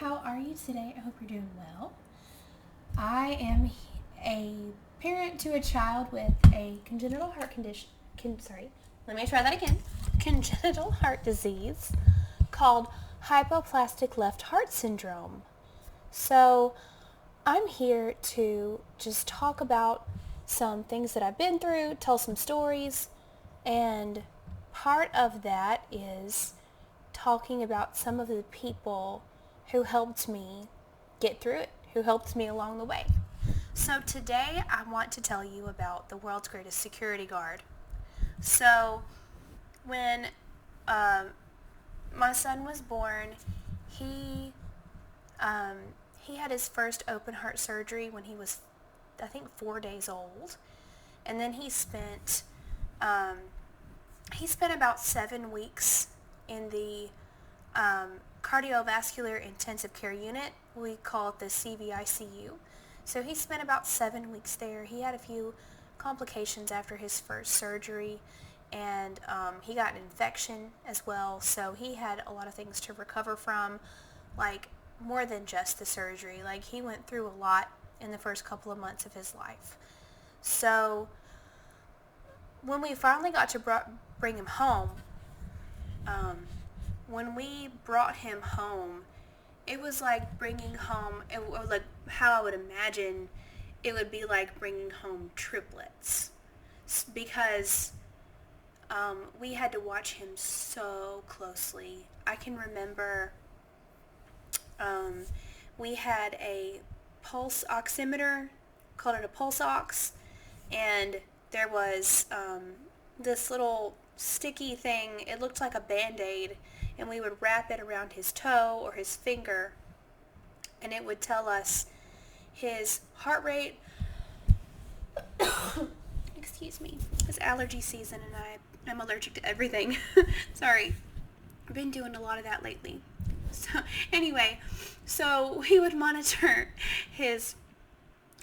how are you today? I hope you're doing well. I am a parent to a child with a congenital heart condition. Let me try that again. Congenital heart disease called hypoplastic left heart syndrome. So I'm here to just talk about some things that I've been through, tell some stories, and part of that is talking about some of the people who helped me get through it, who helped me along the way. So today I want to tell you about the world's greatest security guard. So when my son was born, he had his first open heart surgery when he was, I think, 4 days old, and then he spent about 7 weeks in the cardiovascular intensive care unit. We call it the CVICU. So he spent about 7 weeks there. He had a few complications after his first surgery, and he got an infection as well. So he had a lot of things to recover from, like more than just the surgery. Like he went through a lot in the first couple of months of his life. So when we finally got to bring him home, when we brought him home, it was like bringing home, or like how I would imagine it would be like bringing home triplets, because we had to watch him so closely. I can remember we had a pulse oximeter, called it a pulse ox, and there was this little sticky thing. It looked like a Band-Aid, and we would wrap it around his toe or his finger, and it would tell us his heart rate. Excuse me. It's allergy season, and I'm allergic to everything. Sorry. I've been doing a lot of that lately. So anyway, so we would monitor his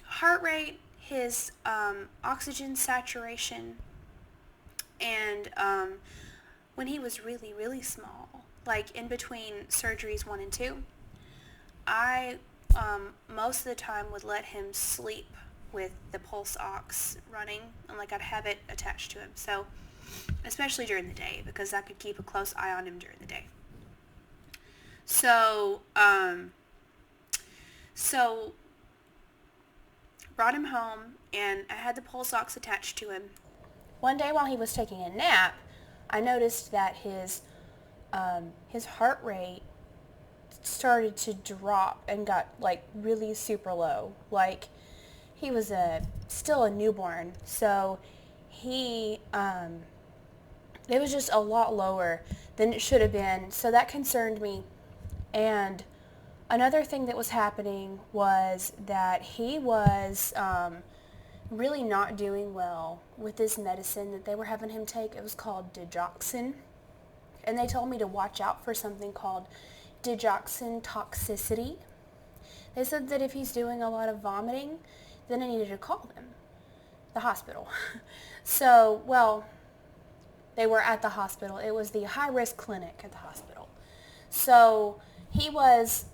heart rate, his oxygen saturation, and when he was really, really small, like in between surgeries 1 and 2, I most of the time would let him sleep with the pulse ox running, and like I'd have it attached to him. So especially during the day, because I could keep a close eye on him during the day. So brought him home, and I had the pulse ox attached to him. One day while he was taking a nap, I noticed that his heart rate started to drop and got like really super low. Like he was still a newborn, so it was just a lot lower than it should have been. So that concerned me. And another thing that was happening was that he was really not doing well with this medicine that they were having him take. It was called digoxin. And they told me to watch out for something called digoxin toxicity. They said that if he's doing a lot of vomiting, then I needed to call them, the hospital. So, well, they were at the hospital. It was the high-risk clinic at the hospital. So he was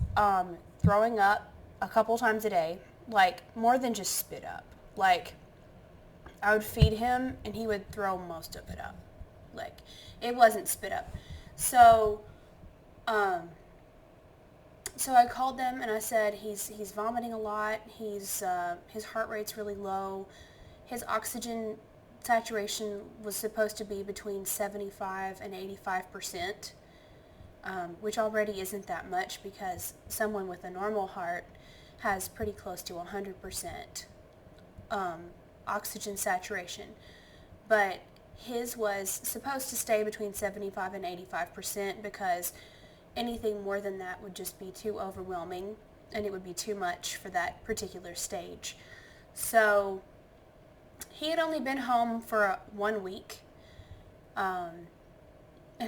throwing up a couple times a day, like more than just spit up. Like I would feed him and he would throw most of it up. Like it wasn't spit up. So I called them and I said he's vomiting a lot. His heart rate's really low. His oxygen saturation was supposed to be between 75 and 85%, which already isn't that much because someone with a normal heart has pretty close to 100% oxygen saturation. But his was supposed to stay between 75 and 85% because anything more than that would just be too overwhelming and it would be too much for that particular stage. So he had only been home for 1 week, and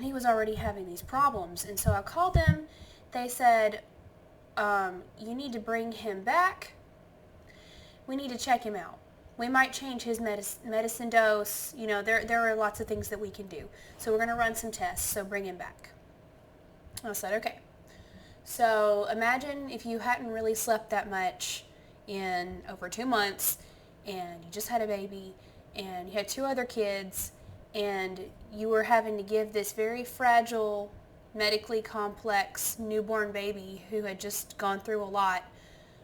he was already having these problems. And so I called them. They said, you need to bring him back. We need to check him out. We might change his medicine dose. You know, there are lots of things that we can do. So we're going to run some tests, so bring him back. I said, okay. So imagine if you hadn't really slept that much in over 2 months and you just had a baby and you had two other kids and you were having to give this very fragile, medically complex newborn baby who had just gone through a lot,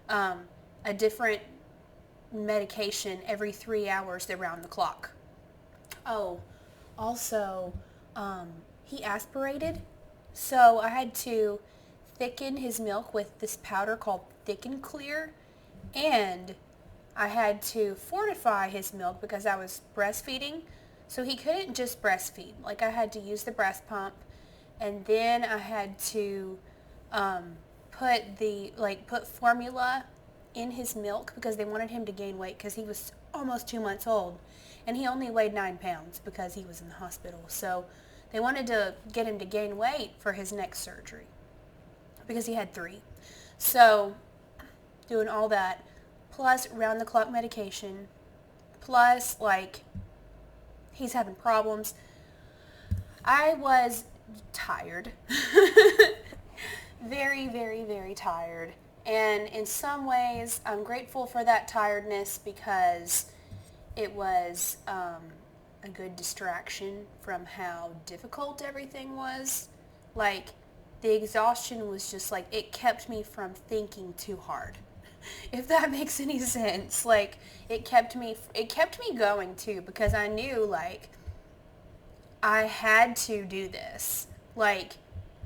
a different medication every 3 hours around the clock. Oh, also, he aspirated, so I had to thicken his milk with this powder called Thick and Clear, and I had to fortify his milk because I was breastfeeding, so he couldn't just breastfeed. Like, I had to use the breast pump, and then I had to put formula in his milk because they wanted him to gain weight because he was almost 2 months old, and he only weighed 9 pounds because he was in the hospital. So they wanted to get him to gain weight for his next surgery because he had 3. So doing all that, plus round-the-clock medication, plus, like, he's having problems. I was tired. Very, very, very tired. And in some ways, I'm grateful for that tiredness because it was a good distraction from how difficult everything was. Like, the exhaustion was just like, it kept me from thinking too hard. If that makes any sense. Like, it kept me going too, because I knew, like, I had to do this. Like,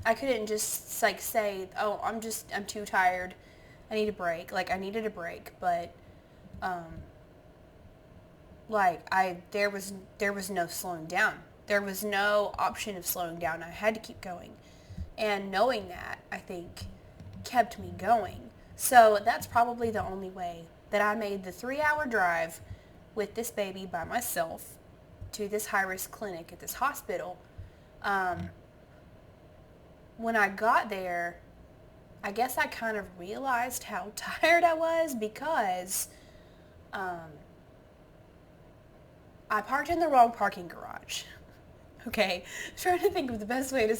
I couldn't just, like, say, oh, I'm too tired, I need a break. Like, I needed a break, but there was no slowing down. There was no option of slowing down. I had to keep going. And knowing that, I think, kept me going. So that's probably the only way that I made the 3-hour drive with this baby by myself to this high-risk clinic at this hospital. When I got there, I guess I kind of realized how tired I was because I parked in the wrong parking garage. Okay, trying to think of the best way to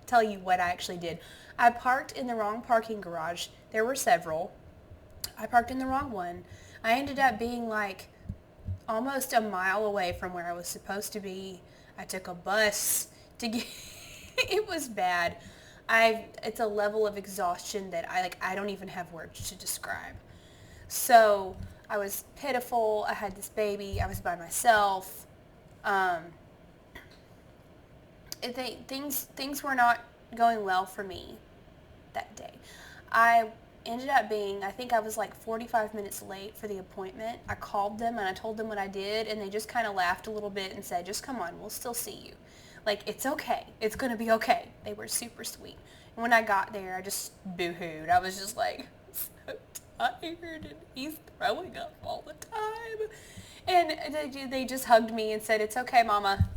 tell you what I actually did. I parked in the wrong parking garage. There were several. I parked in the wrong one. I ended up being like almost a mile away from where I was supposed to be. I took a bus to get, it was bad. It's a level of exhaustion that I don't even have words to describe. So I was pitiful. I had this baby. I was by myself. Things were not going well for me that day. I ended up I think I was like 45 minutes late for the appointment. I called them and I told them what I did, and they just kind of laughed a little bit and said, just come on, we'll still see you. Like, it's okay. It's going to be okay. They were super sweet. And when I got there, I just boo-hooed. I was just like, so tired, and he's throwing up all the time. And they just hugged me and said, it's okay, Mama.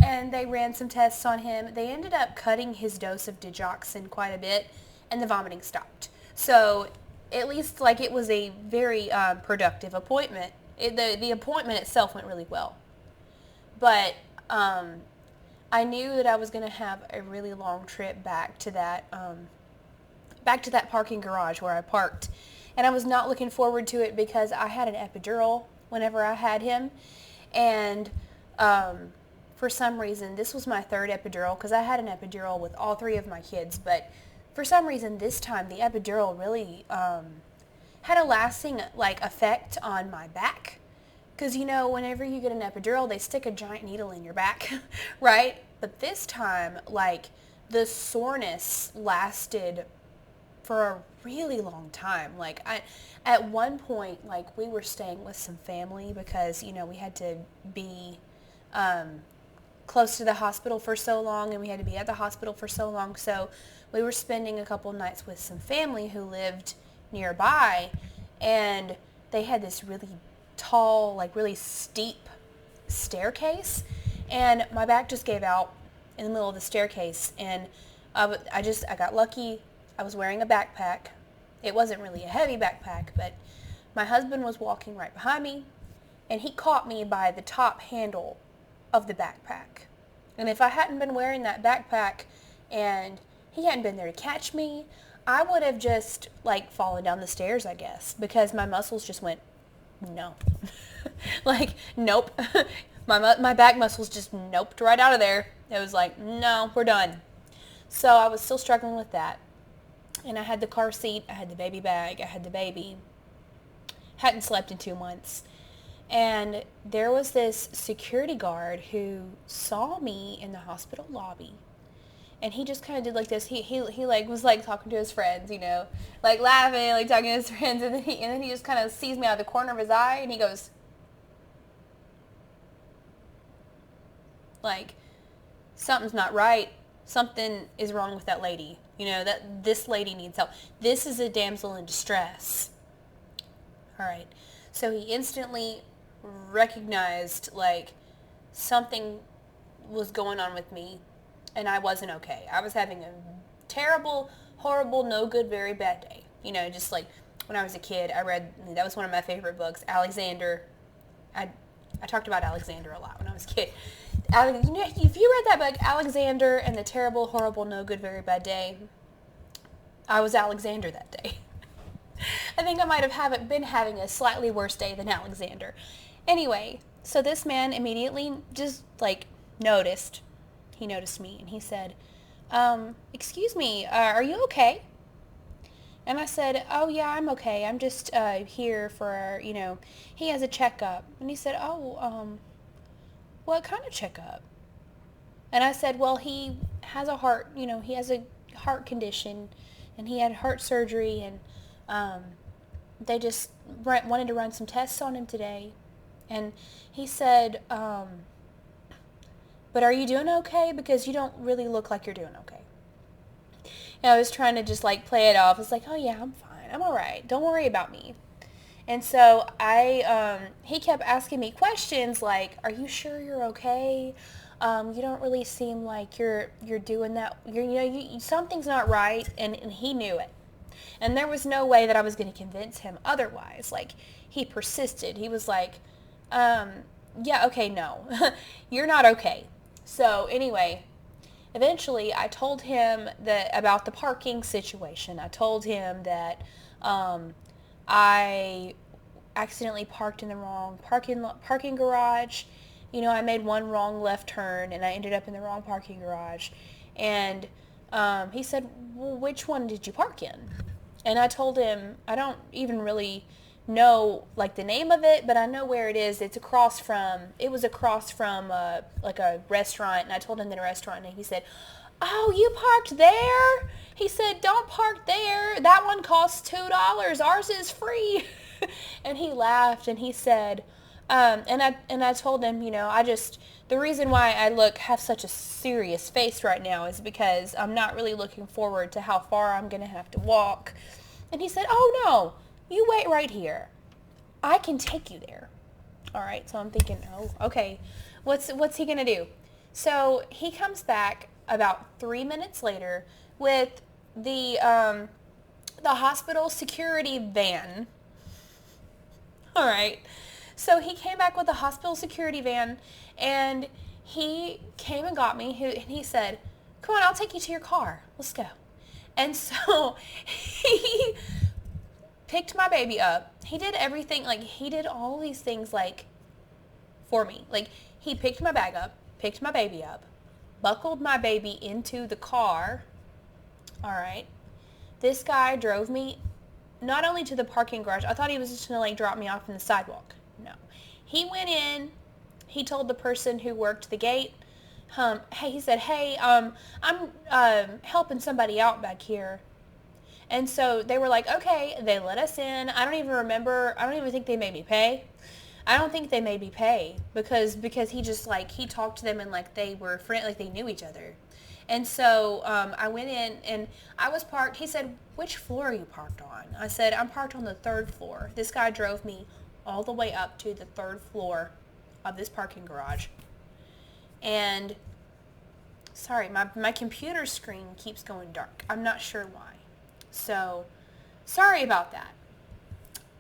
And they ran some tests on him. They ended up cutting his dose of digoxin quite a bit, and the vomiting stopped. So at least, like, it was a very productive appointment. The appointment itself went really well. But I knew that I was going to have a really long trip back to that parking garage where I parked. And I was not looking forward to it because I had an epidural whenever I had him. And for some reason, this was my 3rd epidural because I had an epidural with all 3 of my kids. But for some reason, this time, the epidural really had a lasting, like, effect on my back. Because, you know, whenever you get an epidural, they stick a giant needle in your back, right? But this time, like, the soreness lasted for a really long time. Like, at one point, like, we were staying with some family because, you know, we had to be close to the hospital for so long, and we had to be at the hospital for so long. So we were spending a couple nights with some family who lived nearby, and they had this really tall, like, really steep staircase, and my back just gave out in the middle of the staircase, and I got lucky. I was wearing a backpack. It wasn't really a heavy backpack, but my husband was walking right behind me, and he caught me by the top handle of the backpack. And if I hadn't been wearing that backpack and he hadn't been there to catch me, I would have just, like, fallen down the stairs, I guess, because my muscles just went, no. Like, nope. My back muscles just noped right out of there. It was like, no, we're done. So I was still struggling with that. And I had the car seat, I had the baby bag, I had the baby. Hadn't slept in 2 months. And there was this security guard who saw me in the hospital lobby. And he just kind of did like this. He like was like talking to his friends, you know, like laughing, like talking to his friends. And then he just kind of sees me out of the corner of his eye and he goes, like, something's not right. Something is wrong with that lady. You know, that this lady needs help. This is a damsel in distress. All right. So he instantly recognized, like, something was going on with me and I wasn't okay. I was having a terrible, horrible, no good, very bad day. You know, just like when I was a kid, that was one of my favorite books, Alexander. I talked about Alexander a lot when I was a kid. You know, if you read that book, Alexander and the Terrible, Horrible, No Good, Very Bad Day, I was Alexander that day. I think I might have been having a slightly worse day than Alexander. Anyway, so this man immediately just, like, noticed. He noticed me, and he said, excuse me, are you okay? And I said, oh, yeah, I'm okay. I'm just here for, you know, he has a checkup. And he said, what kind of checkup? And I said, well, he has a heart, you know, he has a heart condition, and he had heart surgery, and they just wanted to run some tests on him today. And he said, but are you doing okay? Because you don't really look like you're doing okay. And I was trying to just, like, play it off. I was like, oh, yeah, I'm fine. I'm all right. Don't worry about me. And so he kept asking me questions like, are you sure you're okay? You don't really seem like you're doing that. Something's not right, and he knew it. And there was no way that I was going to convince him otherwise. Like, he persisted. He was like, yeah, okay, no, you're not okay. So anyway, eventually I told him about the parking situation. I told him that I accidentally parked in the wrong parking garage. You know, I made one wrong left turn and I ended up in the wrong parking garage. And he said, well, which one did you park in? And I told him, I don't even really know, like, the name of it, but I know where it is. It was across from like a restaurant. And I told him the restaurant, and he said, oh, you parked there? He said, don't park there. That one costs $2. Ours is free. And he laughed, and he said, and I told him, you know, the reason why I have such a serious face right now is because I'm not really looking forward to how far I'm going to have to walk. And he said, oh, no, you wait right here. I can take you there. All right, so I'm thinking, oh, okay, what's he going to do? So he comes back about 3 minutes later with the hospital security van. All right. So he came back with the hospital security van, and he came and got me, and he said, come on, I'll take you to your car. Let's go. And so he picked my baby up. He did everything, like, he did all these things, like, for me. Like, he picked my bag up, picked my baby up, buckled my baby into the car. All right. This guy drove me not only to the parking garage. I thought he was just going to, like, drop me off in the sidewalk. No. He went in. He told the person who worked the gate, he said, hey, I'm helping somebody out back here. And so they were like, okay. They let us in. I don't even think they made me pay. I don't think they made me pay because he just, like, he talked to them and, like, they were like they knew each other. And so I went in, and I was parked. He said, which floor are you parked on? I said, I'm parked on the 3rd floor. This guy drove me all the way up to the 3rd floor of this parking garage. And, sorry, my computer screen keeps going dark. I'm not sure why. So, sorry about that.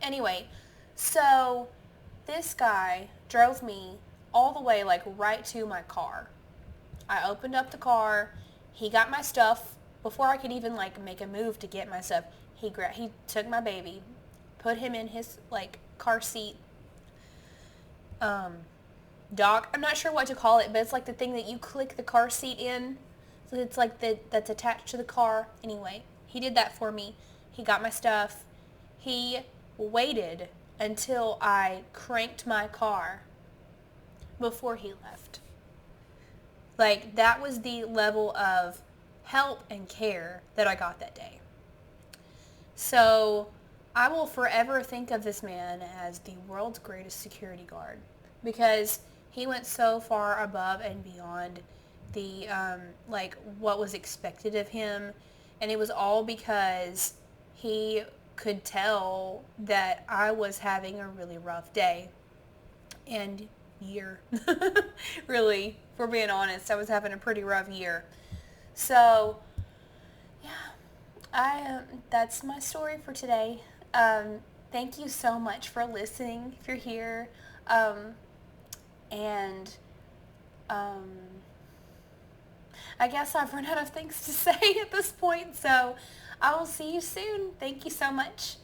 Anyway, so this guy drove me all the way, like, right to my car. I opened up the car. He got my stuff before I could even like make a move to get my stuff, he took my baby, put him in his like car seat, dock. I'm not sure what to call it, but it's like the thing that you click the car seat in. So it's like that's attached to the car. Anyway, he did that for me. He got my stuff. He waited until I cranked my car before he left. Like, that was the level of help and care that I got that day. So I will forever think of this man as the world's greatest security guard, because he went so far above and beyond the like what was expected of him, and it was all because he could tell that I was having a really rough day and year. Really, for being honest, I was having a pretty rough year. So yeah, that's my story for today. Thank you so much for listening if you're here. And I guess I've run out of things to say at this point, so I will see you soon. Thank you so much.